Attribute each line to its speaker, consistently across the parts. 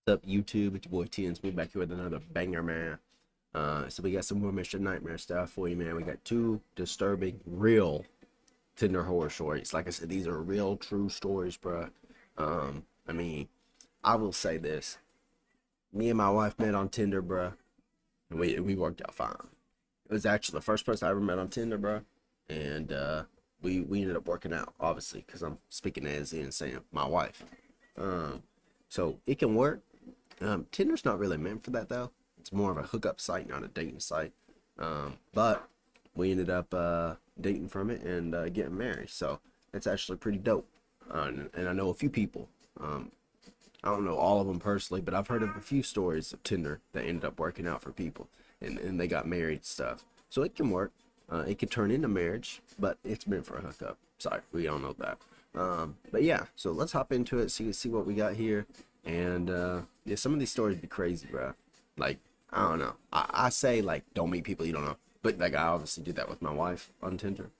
Speaker 1: Up YouTube? It's your boy Tins. We back here with another banger, man. So we got some more Mission Nightmare stuff for you, man. We got two disturbing, real Tinder horror stories. Like I said, these are real, true stories, bro. I mean, I will say this: me and my wife met on Tinder, bro, and we worked out fine. It was actually the first person I ever met on Tinder, bro, and we ended up working out, obviously, because I'm speaking as in saying my wife. So it can work. Tinder's not really meant for that though. It's more of a hookup site, not a dating site. But we ended up dating from it and getting married. So it's actually pretty dope. And I know a few people. I don't know all of them personally, but I've heard of a few stories of Tinder that ended up working out for people, and they got married and stuff. So it can work. It could turn into marriage, but it's meant for a hookup. Sorry, we all know that. But yeah, so let's hop into it, see what we got here. And yeah, some of these stories be crazy, bro. Like, I don't know. I say, like, don't meet people you don't know. But, like, I obviously did that with my wife on Tinder.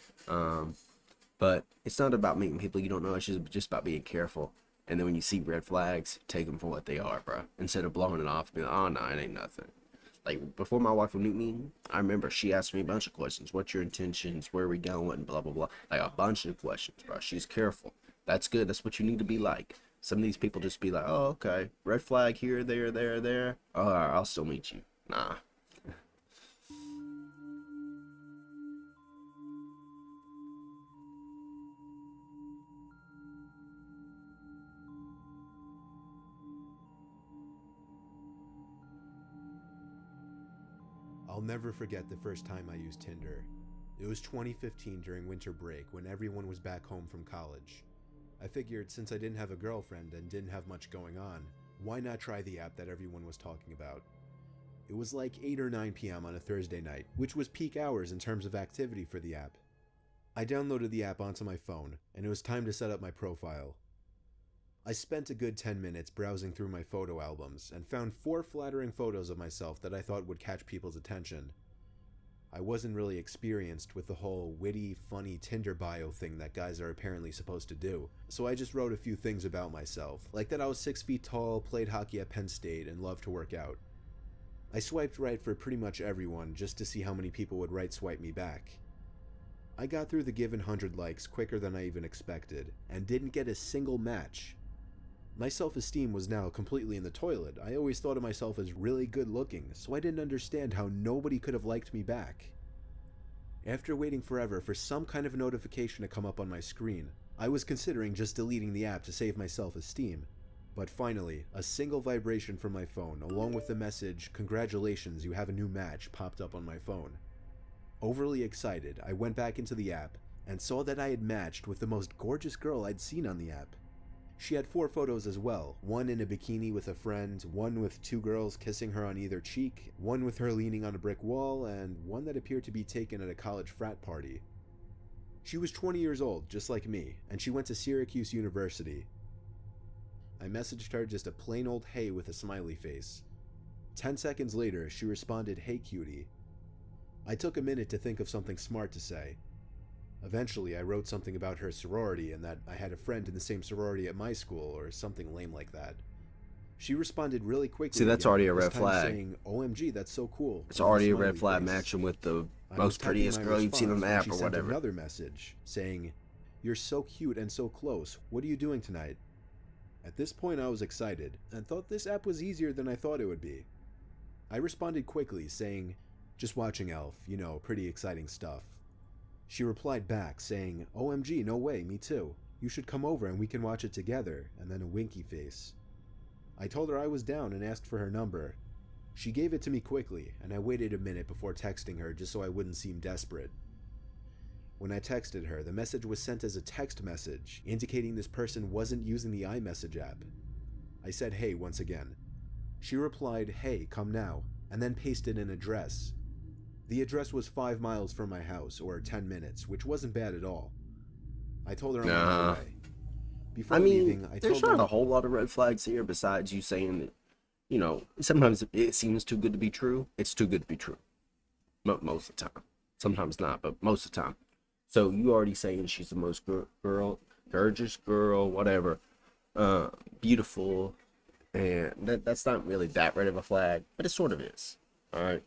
Speaker 1: But it's not about meeting people you don't know. It's just about being careful. And then when you see red flags, take them for what they are, bro. Instead of blowing it off and being like, oh, no, it ain't nothing. Like, before my wife would meet me, I remember she asked me a bunch of questions. What's your intentions? Where are we going? Blah, blah, blah. Like, a bunch of questions, bro. She's careful. That's good. That's what you need to be like. Some of these people just be like, oh, okay. Red flag here, there. Oh, all right, I'll still meet you. Nah.
Speaker 2: I'll never forget the first time I used Tinder. It was 2015 during winter break when everyone was back home from college. I figured since I didn't have a girlfriend and didn't have much going on, why not try the app that everyone was talking about? It was like 8 or 9 p.m. on a Thursday night, which was peak hours in terms of activity for the app. I downloaded the app onto my phone, and it was time to set up my profile. I spent a good 10 minutes browsing through my photo albums and found 4 flattering photos of myself that I thought would catch people's attention. I wasn't really experienced with the whole witty, funny Tinder bio thing that guys are apparently supposed to do, so I just wrote a few things about myself, like that I was 6 feet tall, played hockey at Penn State, and loved to work out. I swiped right for pretty much everyone just to see how many people would right swipe me back. I got through the given 100 likes quicker than I even expected, and didn't get a single match. My self-esteem was now completely in the toilet. I always thought of myself as really good looking, so I didn't understand how nobody could have liked me back. After waiting forever for some kind of notification to come up on my screen, I was considering just deleting the app to save my self-esteem. But finally, a single vibration from my phone, along with the message, "Congratulations, you have a new match," popped up on my phone. Overly excited, I went back into the app and saw that I had matched with the most gorgeous girl I'd seen on the app. She had 4 photos as well, one in a bikini with a friend, one with 2 girls kissing her on either cheek, one with her leaning on a brick wall, and one that appeared to be taken at a college frat party. She was 20 years old, just like me, and she went to Syracuse University. I messaged her just a plain old hey with a smiley face. 10 seconds later, she responded, "Hey cutie." I took a minute to think of something smart to say. Eventually, I wrote something about her sorority and that I had a friend in the same sorority at my school, or something lame like that. She responded really quickly.
Speaker 1: See, that's
Speaker 2: again,
Speaker 1: already a
Speaker 2: this
Speaker 1: red
Speaker 2: time
Speaker 1: flag.
Speaker 2: saying, "OMG, that's so cool."
Speaker 1: It's
Speaker 2: with
Speaker 1: already a
Speaker 2: smiley
Speaker 1: red flag
Speaker 2: face.
Speaker 1: matching with the
Speaker 2: I was
Speaker 1: most
Speaker 2: typing
Speaker 1: prettiest
Speaker 2: my
Speaker 1: girl you've seen on
Speaker 2: response
Speaker 1: the
Speaker 2: when
Speaker 1: app
Speaker 2: she
Speaker 1: or
Speaker 2: sent
Speaker 1: whatever.
Speaker 2: another message saying, "You're so cute and so close. What are you doing tonight?" At this point, I was excited and thought this app was easier than I thought it would be. I responded quickly, saying, "Just watching Elf, you know, pretty exciting stuff." She replied back, saying, "OMG, no way, me too. You should come over and we can watch it together," and then a winky face. I told her I was down and asked for her number. She gave it to me quickly, and I waited a minute before texting her just so I wouldn't seem desperate. When I texted her, the message was sent as a text message, indicating this person wasn't using the iMessage app. I said hey once again. She replied, "Hey, come now," and then pasted an address. The address was 5 miles from my house, or 10 minutes, which wasn't bad at all. I told her I'm on my way. Before
Speaker 1: I mean,
Speaker 2: leaving, I
Speaker 1: there's
Speaker 2: told
Speaker 1: not
Speaker 2: her
Speaker 1: a whole lot of red flags here besides you saying that, you know, sometimes it seems too good to be true. It's too good to be true. Most of the time. Sometimes not, but most of the time. So you already saying she's the most gorgeous girl, whatever. Beautiful. and that's not really that red of a flag, but it sort of is. All right.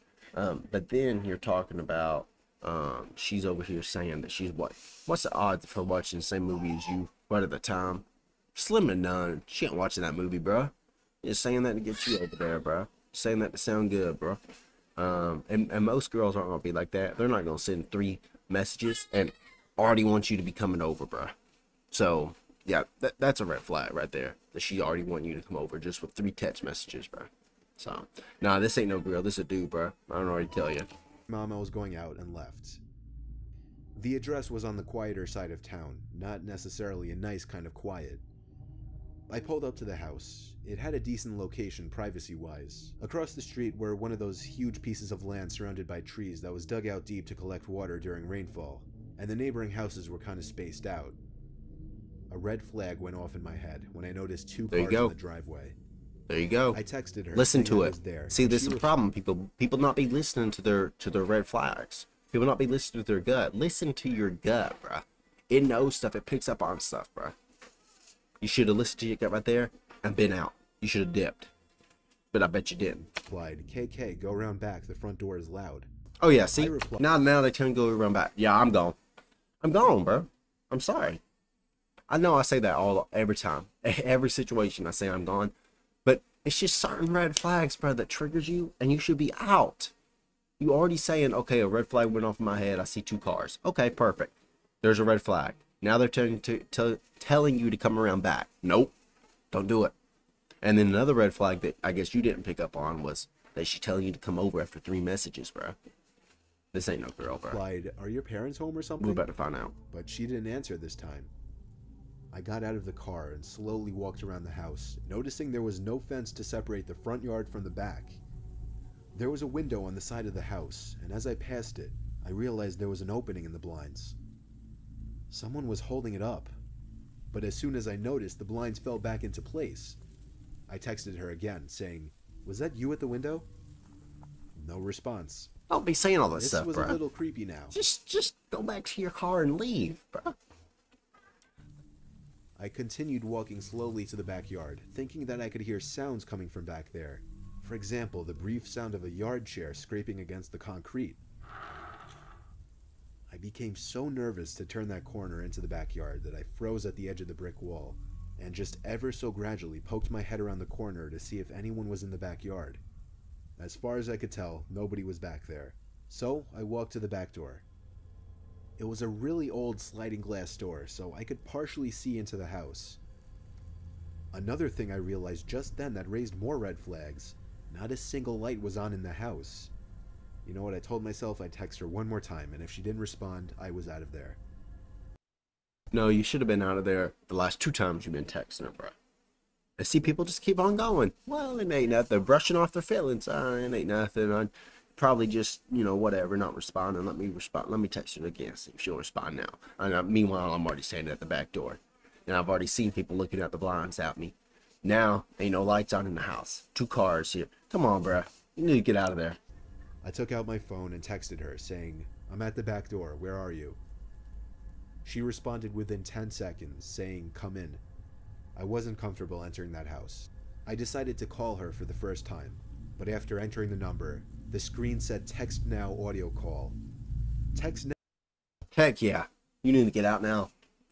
Speaker 1: But then you're talking about she's over here saying that she's what's the odds of her watching the same movie as you right at the time? Slim to none. She ain't watching that movie, bro. Just saying that to get you over there, bro. Saying that to sound good, bro. And most girls aren't gonna be like that. They're not gonna send 3 messages and already want you to be coming over, bro. So yeah, that's a red flag right there. That she already want you to come over just with 3 text messages, bro. So nah, this ain't no girl. This a dude, bro. I don't already tell you.
Speaker 2: Mom, I was going out and left. The address was on the quieter side of town, not necessarily a nice kind of quiet. I pulled up to the house. It had a decent location privacy-wise. Across the street were one of those huge pieces of land surrounded by trees that was dug out deep to collect water during rainfall, and the neighboring houses were kind of spaced out. A red flag went off in my head when I noticed 2 cars in the driveway.
Speaker 1: There you go.
Speaker 2: I texted her.
Speaker 1: Listen to it. See, this is the problem. People not be listening to their red flags. People not be listening to their gut. Listen to your gut, bro. It knows stuff. It picks up on stuff, bro. You should have listened to your gut right there and been out. You should have dipped. But I bet you didn't.
Speaker 2: Replied, KK, go around back. The front door is loud.
Speaker 1: Oh yeah, see? Now they tell me to go around back. Yeah, I'm gone. I'm gone, bro. I'm sorry. I know I say that every time. Every situation I say I'm gone. But it's just certain red flags, bro, that triggers you, and you should be out. You already saying, okay, a red flag went off in my head. I see 2 cars. Okay, perfect. There's a red flag. Now they're telling you to come around back. Nope, don't do it. And then another red flag that I guess you didn't pick up on was that she's telling you to come over after 3 messages, bro. This ain't no girl, bro.
Speaker 2: Replied, are your parents home or something?
Speaker 1: We're about to find out.
Speaker 2: But she didn't answer this time. I got out of the car and slowly walked around the house, noticing there was no fence to separate the front yard from the back. There was a window on the side of the house, and as I passed it, I realized there was an opening in the blinds. Someone was holding it up, but as soon as I noticed, the blinds fell back into place. I texted her again, saying, was that you at the window? No response.
Speaker 1: Don't be saying all this stuff, bro.
Speaker 2: This was a little creepy now.
Speaker 1: Just go back to your car and leave, bro.
Speaker 2: I continued walking slowly to the backyard, thinking that I could hear sounds coming from back there. For example, the brief sound of a yard chair scraping against the concrete. I became so nervous to turn that corner into the backyard that I froze at the edge of the brick wall, and just ever so gradually poked my head around the corner to see if anyone was in the backyard. As far as I could tell, nobody was back there, so I walked to the back door. It was a really old sliding glass door, so I could partially see into the house. Another thing I realized just then that raised more red flags: not a single light was on in the house. You know what, I told myself I'd text her one more time, and if she didn't respond, I was out of there.
Speaker 1: No, you should have been out of there the last 2 times you've been texting her, bro. I see people just keep on going. Well, it ain't nothing. They're brushing off their feelings. It ain't nothing. I'd probably just, whatever, not responding. Let me respond. Let me text her again, see if she'll respond now. Meanwhile, I'm already standing at the back door, and I've already seen people looking at the blinds at me. Now, ain't no lights on in the house. 2 cars here. Come on, bro. You need to get out of there.
Speaker 2: I took out my phone and texted her, saying, I'm at the back door. Where are you? She responded within 10 seconds, saying, come in. I wasn't comfortable entering that house. I decided to call her for the first time, but after entering the number, the screen said text now audio call. Text now.
Speaker 1: Heck yeah. You need to get out now.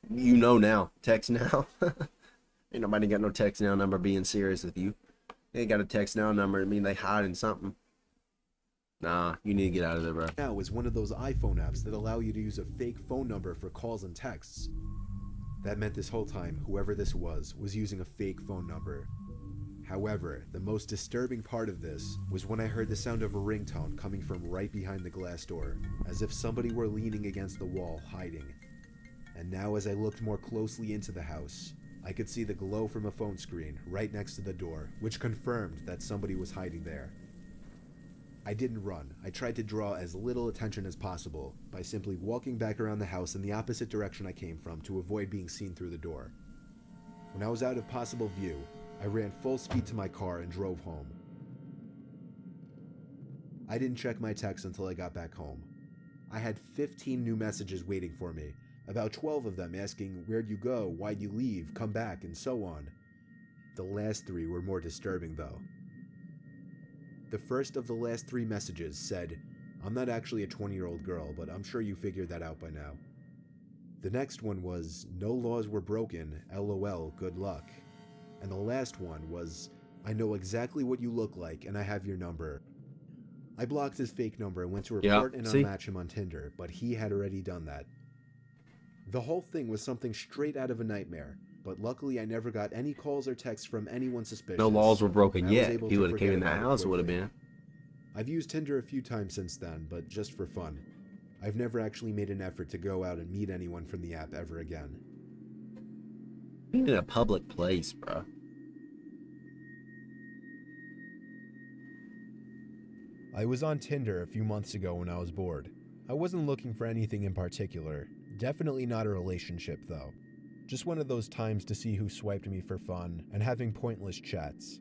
Speaker 1: You know now. Text now. Ain't nobody got no text now number being serious with you. They ain't got a text now number. I mean, they hiding something. Nah, you need to get out of there, bro.
Speaker 2: Now is one of those iPhone apps that allow you to use a fake phone number for calls and texts. That meant this whole time, whoever this was using a fake phone number. However, the most disturbing part of this was when I heard the sound of a ringtone coming from right behind the glass door, as if somebody were leaning against the wall, hiding. And now as I looked more closely into the house, I could see the glow from a phone screen right next to the door, which confirmed that somebody was hiding there. I didn't run. I tried to draw as little attention as possible by simply walking back around the house in the opposite direction I came from to avoid being seen through the door. When I was out of possible view, I ran full speed to my car and drove home. I didn't check my texts until I got back home. I had 15 new messages waiting for me, about 12 of them asking, where'd you go, why'd you leave, come back, and so on. The last three were more disturbing though. The first of the last three messages said, "I'm not actually a 20-year-old girl, but I'm sure you figured that out by now." The next one was, "No laws were broken, LOL, good luck." And the last one was, "I know exactly what you look like and I have your number." I blocked his fake number and went to report and unmatch him on Tinder, but he had already done that. The whole thing was something straight out of a nightmare, but luckily I never got any calls or texts from anyone suspicious.
Speaker 1: No laws were broken yet.
Speaker 2: He
Speaker 1: would have came in the house, would have been.
Speaker 2: I've used Tinder a few times since then, but just for fun. I've never actually made an effort to go out and meet anyone from the app ever again.
Speaker 1: Being in a public place, bro.
Speaker 2: I was on Tinder a few months ago when I was bored. I wasn't looking for anything in particular. Definitely not a relationship, though. Just one of those times to see who swiped me for fun and having pointless chats.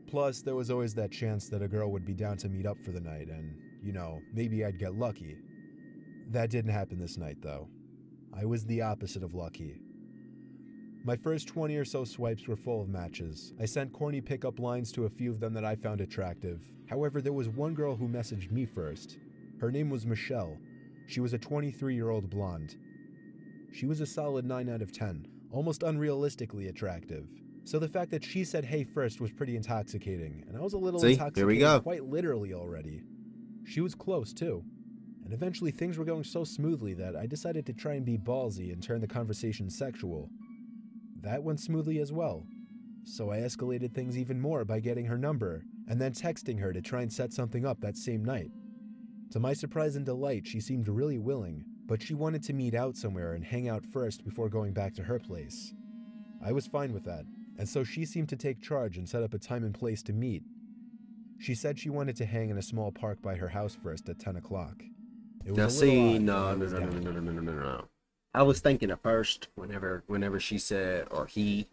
Speaker 2: Plus, there was always that chance that a girl would be down to meet up for the night and, maybe I'd get lucky. That didn't happen this night, though. I was the opposite of lucky. My first 20 or so swipes were full of matches. I sent corny pickup lines to a few of them that I found attractive. However, there was one girl who messaged me first. Her name was Michelle. She was a 23-year-old blonde. She was a solid 9 out of 10, almost unrealistically attractive. So the fact that she said hey first was pretty intoxicating, and I was a little intoxicated
Speaker 1: here we go.
Speaker 2: Quite literally already. She was close too. And eventually things were going so smoothly that I decided to try and be ballsy and turn the conversation sexual. That went smoothly as well. So I escalated things even more by getting her number, and then texting her to try and set something up that same night. To my surprise and delight, she seemed really willing, but she wanted to meet out somewhere and hang out first before going back to her place. I was fine with that, and so she seemed to take charge and set up a time and place to meet. She said she wanted to hang in a small park by her house first at 10 o'clock.
Speaker 1: Now see, no. I was thinking at first, whenever she said, or he,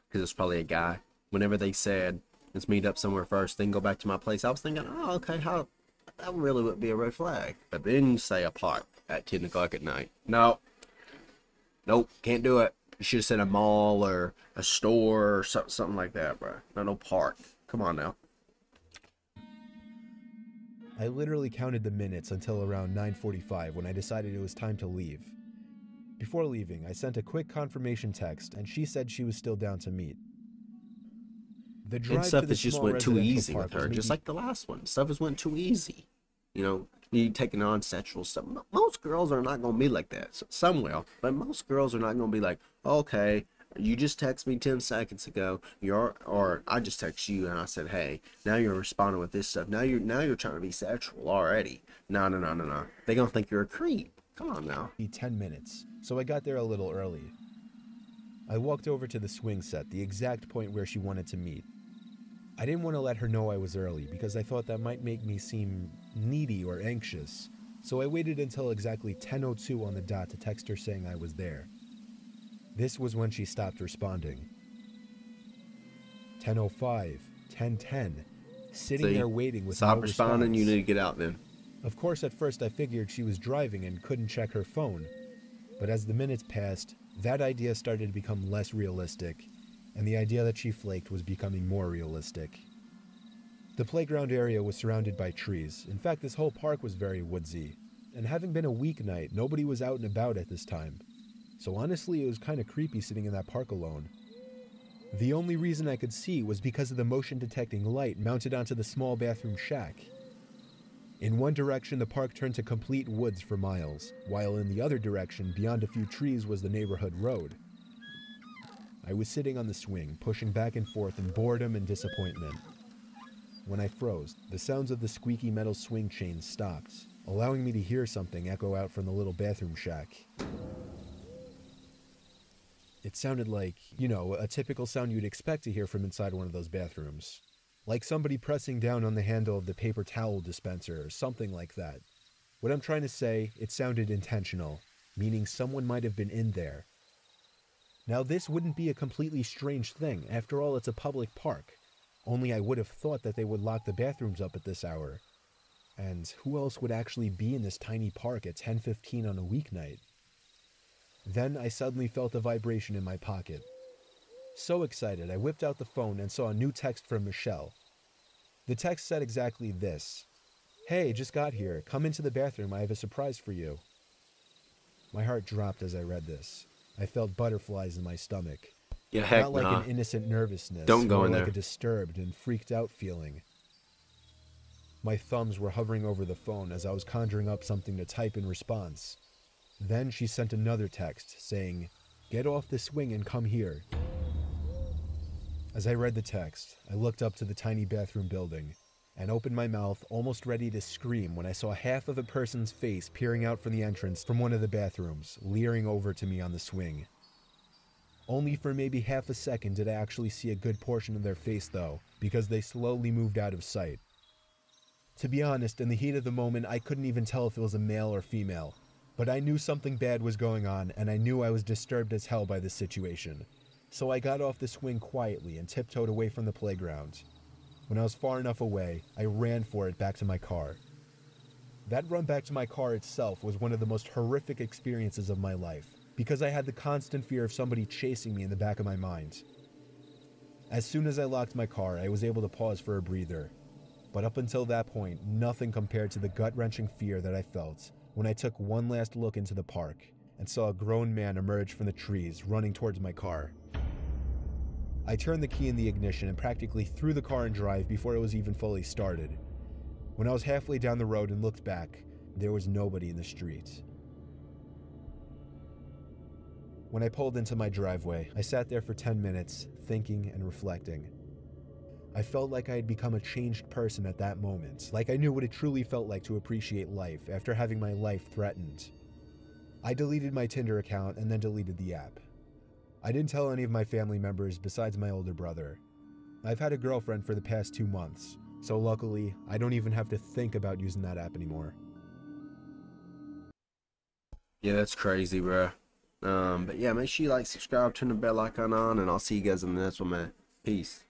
Speaker 1: because it's probably a guy, whenever they said, let's meet up somewhere first, then go back to my place, I was thinking, oh, okay, that really would be a red flag. But then you say a park at 10 o'clock at night. Nope, can't do it. You should have said a mall or a store or something like that, bro. No park. Come on now.
Speaker 2: I literally counted the minutes until around 9:45 when I decided it was time to leave. Before leaving, I sent a quick confirmation text, and she said she was still down to meet. The drive
Speaker 1: and stuff
Speaker 2: to the
Speaker 1: that just
Speaker 2: small
Speaker 1: went too
Speaker 2: residential
Speaker 1: easy with
Speaker 2: park
Speaker 1: her, just like the last one. Stuff just went too easy. You taking on sexual stuff. Most girls are not going to be like that. Some will, but most girls are not going to be like, okay, you just texted me 10 seconds ago, or I just text you and I said, hey, now you're responding with this stuff. Now you're trying to be sexual already. No. They're going to think you're a creep. Come on now.
Speaker 2: 10 minutes, so I got there a little early. I walked over to the swing set, the exact point where she wanted to meet. I didn't want to let her know I was early because I thought that might make me seem needy or anxious, so I waited until exactly 10:02 on the dot to text her saying I was there. This was when she stopped responding. 10:05, 10:10, sitting there waiting with
Speaker 1: stop
Speaker 2: no
Speaker 1: responding,
Speaker 2: response.
Speaker 1: you need to get out then.
Speaker 2: Of course, at first I figured she was driving and couldn't check her phone, but as the minutes passed, that idea started to become less realistic, and the idea that she flaked was becoming more realistic. The playground area was surrounded by trees. In fact, this whole park was very woodsy, and having been a weeknight, nobody was out and about at this time. So honestly, it was kind of creepy sitting in that park alone. The only reason I could see was because of the motion detecting light mounted onto the small bathroom shack. In one direction, the park turned to complete woods for miles, while in the other direction, beyond a few trees, was the neighborhood road. I was sitting on the swing, pushing back and forth in boredom and disappointment. When I froze, the sounds of the squeaky metal swing chains stopped, allowing me to hear something echo out from the little bathroom shack. It sounded like, a typical sound you'd expect to hear from inside one of those bathrooms. Like somebody pressing down on the handle of the paper towel dispenser or something like that. What I'm trying to say, it sounded intentional, meaning someone might have been in there. Now this wouldn't be a completely strange thing, after all it's a public park. Only I would have thought that they would lock the bathrooms up at this hour. And who else would actually be in this tiny park at 10:15 on a weeknight? Then I suddenly felt a vibration in my pocket. So excited, I whipped out the phone and saw a new text from Michelle. The text said exactly this: "Hey, just got here. Come into the bathroom. I have a surprise for you." My heart dropped as I read this. I felt butterflies in my stomach.
Speaker 1: Yeah,
Speaker 2: Not
Speaker 1: heck
Speaker 2: like an
Speaker 1: nah.
Speaker 2: innocent nervousness,
Speaker 1: Don't go
Speaker 2: more
Speaker 1: in
Speaker 2: like
Speaker 1: there.
Speaker 2: a disturbed and freaked out feeling. My thumbs were hovering over the phone as I was conjuring up something to type in response. Then she sent another text saying, "Get off the swing and come here." As I read the text, I looked up to the tiny bathroom building and opened my mouth, almost ready to scream, when I saw half of a person's face peering out from the entrance from one of the bathrooms, leering over to me on the swing. Only for maybe half a second did I actually see a good portion of their face though, because they slowly moved out of sight. To be honest, in the heat of the moment, I couldn't even tell if it was a male or female, but I knew something bad was going on, and I knew I was disturbed as hell by this situation. So I got off the swing quietly and tiptoed away from the playground. When I was far enough away, I ran for it back to my car. That run back to my car itself was one of the most horrific experiences of my life, because I had the constant fear of somebody chasing me in the back of my mind. As soon as I locked my car, I was able to pause for a breather. But up until that point, nothing compared to the gut-wrenching fear that I felt when I took one last look into the park and saw a grown man emerge from the trees running towards my car. I turned the key in the ignition and practically threw the car in drive before it was even fully started. When I was halfway down the road and looked back, there was nobody in the street. When I pulled into my driveway, I sat there for 10 minutes, thinking and reflecting. I felt like I had become a changed person at that moment, like I knew what it truly felt like to appreciate life after having my life threatened. I deleted my Tinder account and then deleted the app. I didn't tell any of my family members besides my older brother. I've had a girlfriend for the past 2 months, so luckily, I don't even have to think about using that app anymore.
Speaker 1: Yeah, that's crazy, bro. But yeah, make sure you like, subscribe, turn the bell icon on, and I'll see you guys in the next one, man. Peace.